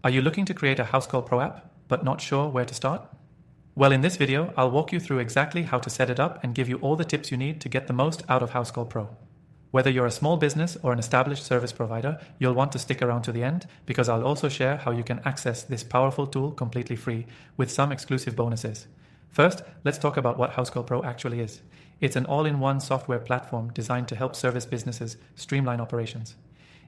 Are you looking to create a Housecall Pro app, but not sure where to start? Well, in this video, I'll walk you through exactly how to set it up and give you all the tips you need to get the most out of Housecall Pro. Whether you're a small business or an established service provider, you'll want to stick around to the end because I'll also share how you can access this powerful tool completely free with some exclusive bonuses. First, let's talk about what Housecall Pro actually is. It's an all-in-one software platform designed to help service businesses streamline operations.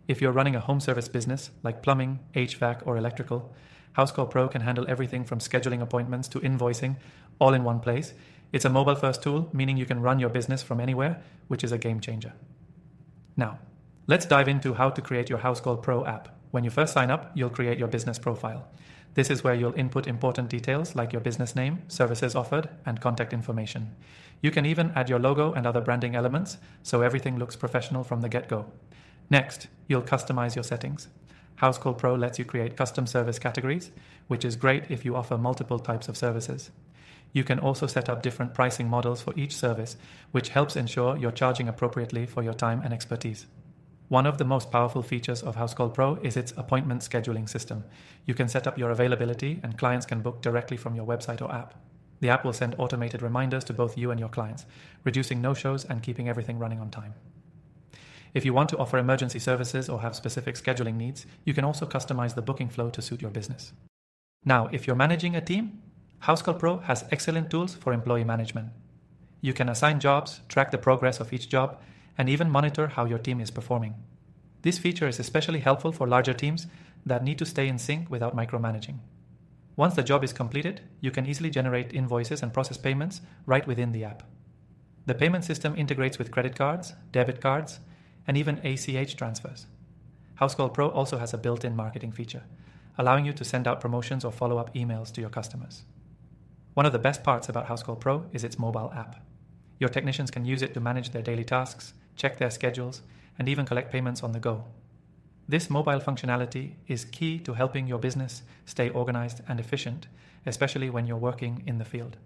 If you're running a home service business like plumbing, HVAC, or electrical, Housecall Pro can handle everything from scheduling appointments to invoicing all in one place. It's a mobile-first tool, meaning you can run your business from anywhere, which is a game changer. Now, let's dive into how to create your Housecall Pro app. When you first sign up, you'll create your business profile. This is where you'll input important details like your business name, services offered, and contact information. You can even add your logo and other branding elements, so everything looks professional from the get-go. Next, you'll customize your settings. Housecall Pro lets you create custom service categories, which is great if you offer multiple types of services. You can also set up different pricing models for each service, which helps ensure you're charging appropriately for your time and expertise. One of the most powerful features of Housecall Pro is its appointment scheduling system. You can set up your availability and clients can book directly from your website or app. The app will send automated reminders to both you and your clients, reducing no-shows and keeping everything running on time. If you want to offer emergency services or have specific scheduling needs, you can also customize the booking flow to suit your business. Now, if you're managing a team, Housecall Pro has excellent tools for employee management. You can assign jobs, track the progress of each job, and even monitor how your team is performing. This feature is especially helpful for larger teams that need to stay in sync without micromanaging. Once the job is completed, you can easily generate invoices and process payments right within the app. The payment system integrates with credit cards, debit cards, and even ACH transfers. Housecall Pro also has a built-in marketing feature, allowing you to send out promotions or follow-up emails to your customers. One of the best parts about Housecall Pro is its mobile app. Your technicians can use it to manage their daily tasks, check their schedules, and even collect payments on the go. This mobile functionality is key to helping your business stay organized and efficient, especially when you're working in the field.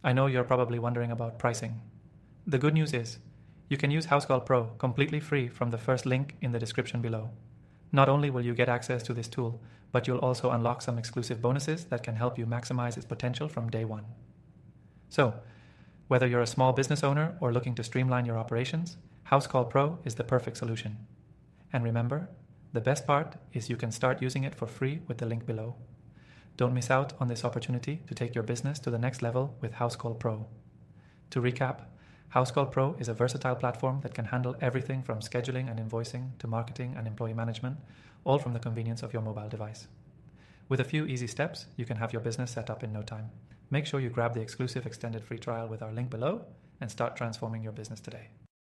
I know you're probably wondering about pricing. The good news is, you can use Housecall Pro completely free from the first link in the description below. Not only will you get access to this tool, but you'll also unlock some exclusive bonuses that can help you maximize its potential from day one. So, whether you're a small business owner or looking to streamline your operations, Housecall Pro is the perfect solution. And remember, the best part is you can start using it for free with the link below. Don't miss out on this opportunity to take your business to the next level with Housecall Pro. To recap, Housecall Pro is a versatile platform that can handle everything from scheduling and invoicing to marketing and employee management, all from the convenience of your mobile device. With a few easy steps, you can have your business set up in no time. Make sure you grab the exclusive extended free trial with our link below and start transforming your business today.